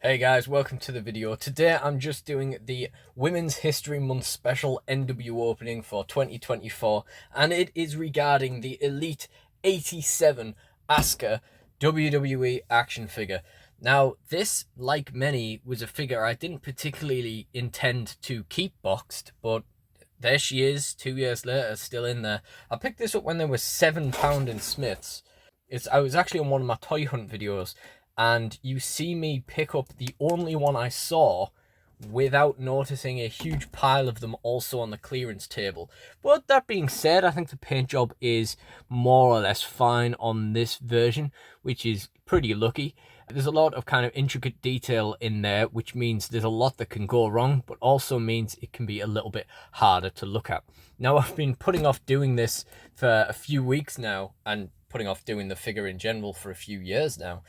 Hey guys, welcome to the video. Today I'm just doing the Women's History Month special NW opening for 2024, and it is regarding the Elite 87 Asuka WWE action figure. Now this, like many, was a figure I didn't particularly intend to keep boxed, but there she is 2 years later, still in there. I picked this up when they were £7 in Smiths. I was actually on one of my toy hunt videos, and you see me pick up the only one I saw without noticing a huge pile of them also on the clearance table. But that being said, I think the paint job is more or less fine on this version, which is pretty lucky. There's a lot of kind of intricate detail in there, which means there's a lot that can go wrong, but also means it can be a little bit harder to look at. Now, I've been putting off doing this for a few weeks now, and putting off doing the figure in general for a few years now.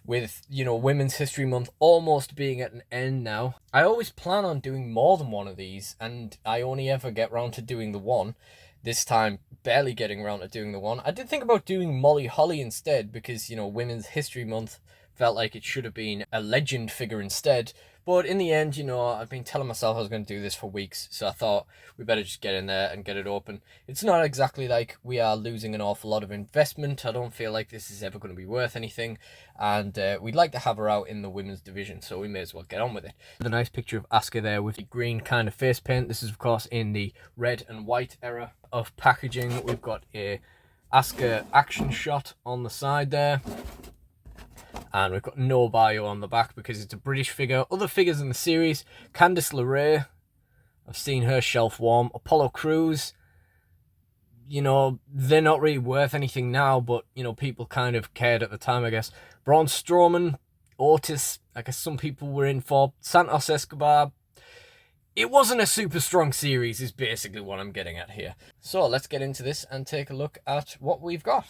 With, Women's History Month almost being at an end now, I always plan on doing more than one of these, and I only ever get round to doing the one. This time, barely getting around to doing the one. I did think about doing Molly Holly instead, because, Women's History Month felt like it should have been a legend figure instead. But in the end, I've been telling myself I was going to do this for weeks, so I thought we better just get in there and get it open. It's not exactly like we are losing an awful lot of investment. I don't feel like this is ever going to be worth anything, and we'd like to have her out in the women's division, so we may as well get on with it. The nice picture of Asuka there with the green kind of face paint. This is, of course, in the red and white era of packaging. We've got a Asuka action shot on the side there. And we've got no bio on the back because it's a British figure. Other figures in the series: Candice LeRae, I've seen her shelf warm. Apollo Crews, they're not really worth anything now, but, people kind of cared at the time, I guess. Braun Strowman, Otis, I guess some people were in for. Santos Escobar. It wasn't a super strong series, is basically what I'm getting at here. So let's get into this and take a look at what we've got.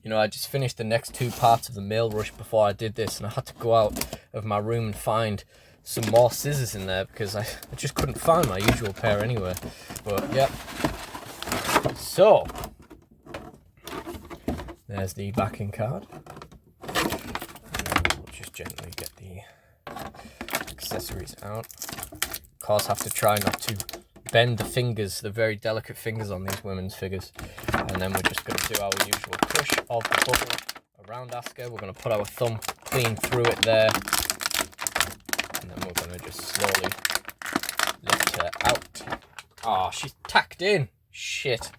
I just finished the next two parts of the mail rush before I did this, and I had to go out of my room and find some more scissors in there because I just couldn't find my usual pair anywhere. But, yeah. So, there's the backing card. We'll just gently get the accessories out. Of course, have to try not to bend the fingers, the very delicate fingers on these women's figures. And then we're just going to do our usual push of the bubble around Asuka. We're going to put our thumb clean through it there. And then we're going to just slowly lift her out. Oh, she's tacked in. Shit.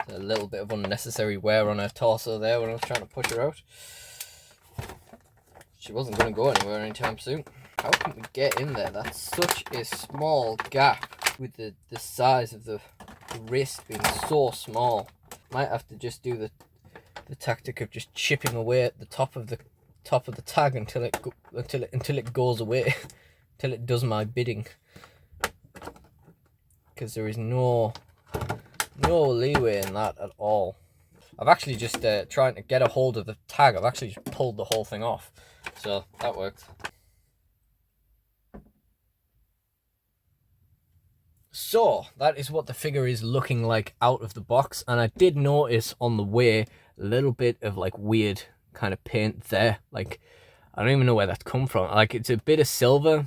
There's a little bit of unnecessary wear on her torso there when I was trying to push her out. She wasn't going to go anywhere anytime soon. How can we get in there? That's such a small gap with the size of the wrist being so small. Might have to just do the tactic of just chipping away at the top of the tag until it goes away, until it does my bidding. Because there is no leeway in that at all. I've actually just trying to get a hold of the tag. I've actually just pulled the whole thing off, so that worked. So, that is what the figure is looking like out of the box, and I did notice on the way a little bit of like weird kind of paint there. Like, I don't even know where that's come from. Like, it's a bit of silver.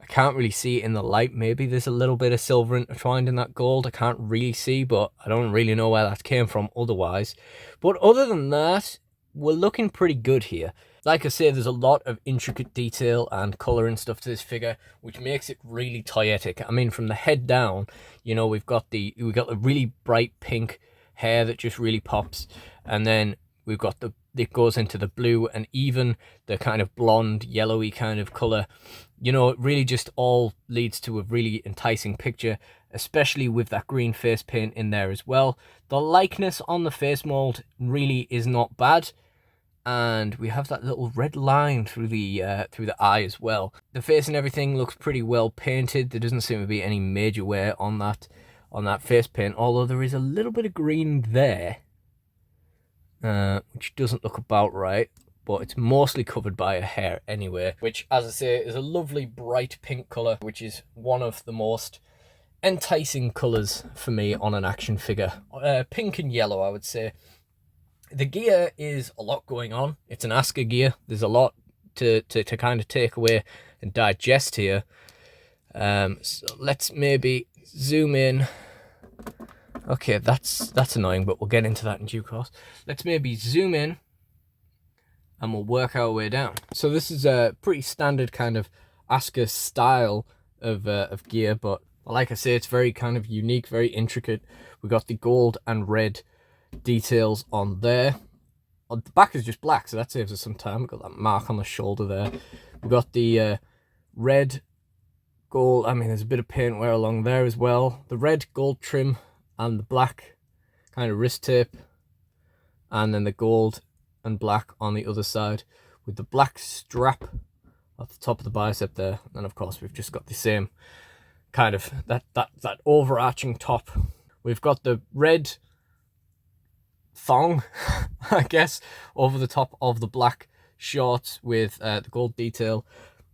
I can't really see it in the light. Maybe there's a little bit of silver intertwined in that gold. I can't really see, but I don't really know where that came from otherwise. But other than that, we're looking pretty good here. Like I say, there's a lot of intricate detail and colour and stuff to this figure, which makes it really toyetic. I mean, from the head down, we've got the really bright pink hair that just really pops, and then we've got it goes into the blue, and even the kind of blonde, yellowy kind of colour. It really just all leads to a really enticing picture, especially with that green face paint in there as well. The likeness on the face mould really is not bad. And we have that little red line through the eye as well. The face and everything looks pretty well painted. There doesn't seem to be any major wear on that face paint, although there is a little bit of green there, which doesn't look about right, but it's mostly covered by her hair anyway, which, as I say, is a lovely bright pink colour, which is one of the most enticing colours for me on an action figure. Pink and yellow, I would say. the gear is a lot going on. It's an Asuka gear. There's a lot to kind of take away and digest here. So let's maybe zoom in. Okay, that's annoying, but we'll get into that in due course. Let's maybe zoom in and we'll work our way down. So this is a pretty standard kind of Asuka style of gear, but like I say, it's very kind of unique, very intricate. We got the gold and red details on there. On the back is just black, so that saves us some time. We've got that mark on the shoulder there. We've got the red, gold. I mean, there's a bit of paint wear along there as well. The red gold trim and the black kind of wrist tape, and then the gold and black on the other side with the black strap at the top of the bicep there. And of course, we've just got the same kind of that overarching top. We've got the red thong, I guess, over the top of the black shorts with the gold detail.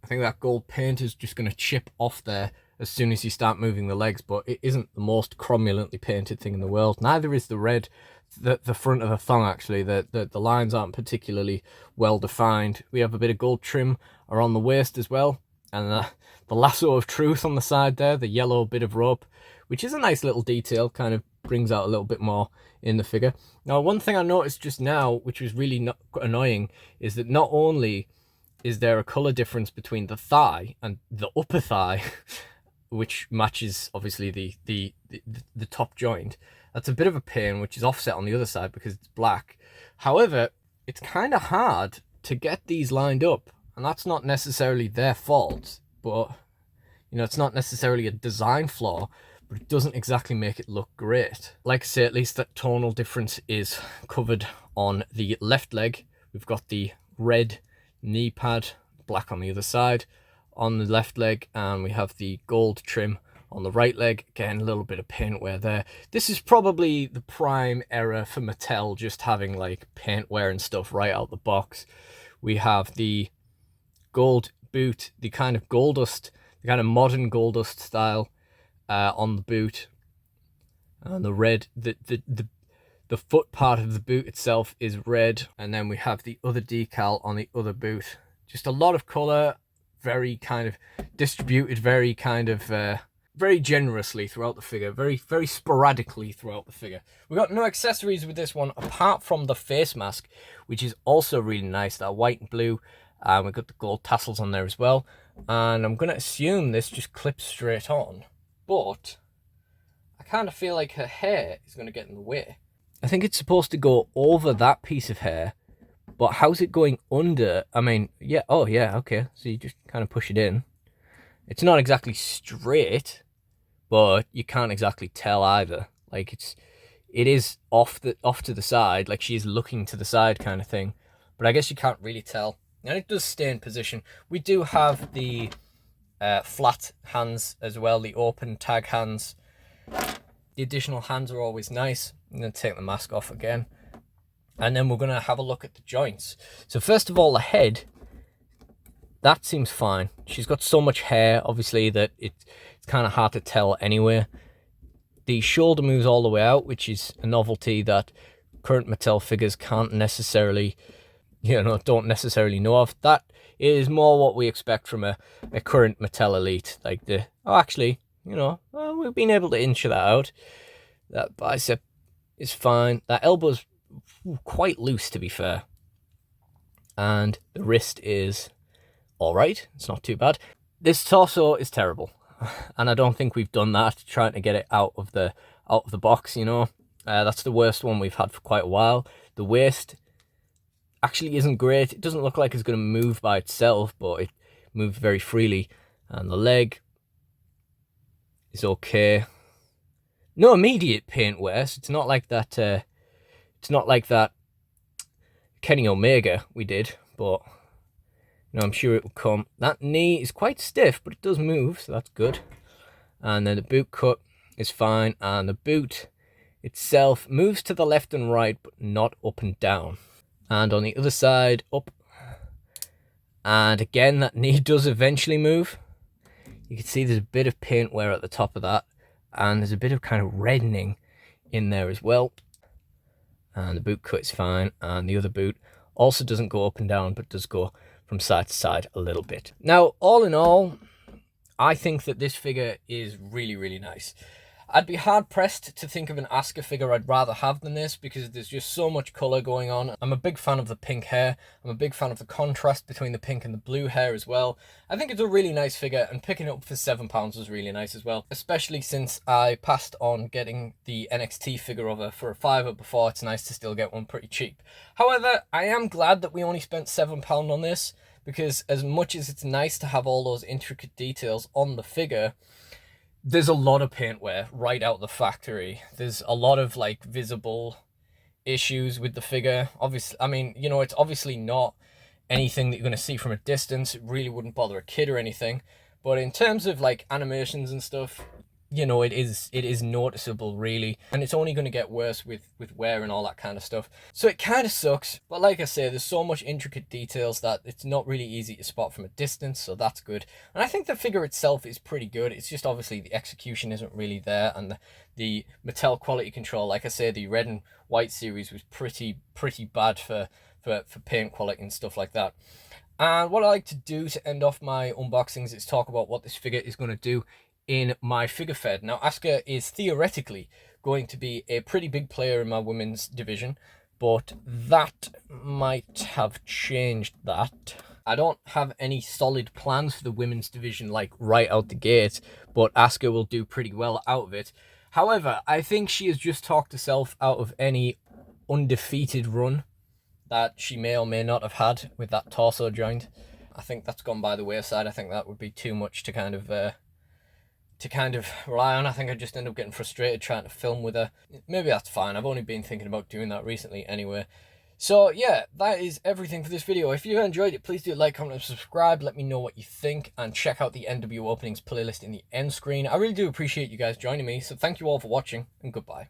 I think that gold paint is just going to chip off there as soon as you start moving the legs, but it isn't the most cromulently painted thing in the world. Neither is the red, the front of the thong, actually. The lines aren't particularly well defined. We have a bit of gold trim around the waist as well, and the lasso of truth on the side there, the yellow bit of rope, which is a nice little detail, kind of brings out a little bit more in the figure. Now, one thing I noticed just now, which was really not annoying, is that not only is there a color difference between the thigh and the upper thigh, which matches obviously the top joint. That's a bit of a pain, which is offset on the other side because it's black. However, it's kind of hard to get these lined up, and that's not necessarily their fault, but you know, it's not necessarily a design flaw, but it doesn't exactly make it look great. Like I say, at least that tonal difference is covered on the left leg. We've got the red knee pad, black on the other side on the left leg, and we have the gold trim on the right leg. Again, a little bit of paint wear there. This is probably the prime era for Mattel, just having like paint wear and stuff right out the box. We have the gold boot, the kind of gold dust, the kind of modern gold dust style on the boot, and the red, the foot part of the boot itself is red, and then we have the other decal on the other boot. Just a lot of color, very kind of distributed, very kind of very generously throughout the figure, very sporadically throughout the figure. We got no accessories with this one apart from the face mask, which is also really nice, that white and blue. We've got the gold tassels on there as well, and I'm gonna assume this just clips straight on, but I kind of feel like her hair is going to get in the way. I think it's supposed to go over that piece of hair, but how's it going under? I mean, yeah, oh yeah, okay. So you just kind of push it in. It's not exactly straight, but you can't exactly tell either. Like it is off to the side, like she is looking to the side kind of thing. But I guess you can't really tell. And it does stay in position. We do have the flat hands as well, the open tag hands. The additional hands are always nice. I'm going to take the mask off again, and then we're going to have a look at the joints. So first of all, the head, that seems fine. She's got so much hair, obviously, that it's kind of hard to tell anyway. The shoulder moves all the way out, which is a novelty that current Mattel figures can't necessarily, don't necessarily know of. That is more what we expect from a current Mattel Elite. Like we've been able to inch that out. That bicep is fine. That elbow's quite loose, to be fair. And the wrist is all right. It's not too bad. This torso is terrible, and I don't think we've done that trying to get it out of the box. That's the worst one we've had for quite a while. The waist actually isn't great. It doesn't look like it's going to move by itself, but it moves very freely. And the leg is okay. No immediate paint wear, so it's not like that. It's not like that Kenny Omega we did, but I'm sure it will come. That knee is quite stiff, but it does move, so that's good. And then the boot cut is fine, and the boot itself moves to the left and right, but not up and down. And on the other side, up. And again, that knee does eventually move. You can see there's a bit of paint wear at the top of that, and there's a bit of kind of reddening in there as well. and the boot cut is fine, and the other boot also doesn't go up and down, but does go from side to side a little bit. Now, all in all, I think that this figure is really, really nice. I'd be hard-pressed to think of an Asuka figure I'd rather have than this, because there's just so much colour going on. I'm a big fan of the pink hair. I'm a big fan of the contrast between the pink and the blue hair as well. I think it's a really nice figure, and picking it up for £7 was really nice as well, especially since I passed on getting the NXT figure of her for a £5 before. It's nice to still get one pretty cheap. However, I am glad that we only spent £7 on this, because as much as it's nice to have all those intricate details on the figure, there's a lot of paint wear right out the factory. There's a lot of like visible issues with the figure. Obviously, I mean, you know, it's obviously not anything that you're going to see from a distance. It really wouldn't bother a kid or anything. But in terms of like animations and stuff, you know, it is noticeable really, and it's only going to get worse with wear and all that kind of stuff. So it kind of sucks, but like I say, there's so much intricate details that it's not really easy to spot from a distance, so that's good. And I think the figure itself is pretty good. It's just obviously the execution isn't really there, and the Mattel quality control, like I say, the red and white series was pretty bad for paint quality and stuff like that. And what I like to do to end off my unboxings is talk about what this figure is going to do in my figure fed. Now, Asuka is theoretically going to be a pretty big player in my women's division, but that might have changed that. I don't have any solid plans for the women's division like right out the gate, but Asuka will do pretty well out of it. However, I think she has just talked herself out of any undefeated run that she may or may not have had with that torso joint. I think that's gone by the wayside. I think that would be too much to kind of rely on. I think I just end up getting frustrated trying to film with her. Maybe that's fine. I've only been thinking about doing that recently anyway. So yeah, that is everything for this video. If you enjoyed it, please do like, comment, and subscribe. Let me know what you think, and check out the NWOpenings playlist in the end screen. I really do appreciate you guys joining me, so thank you all for watching, and goodbye.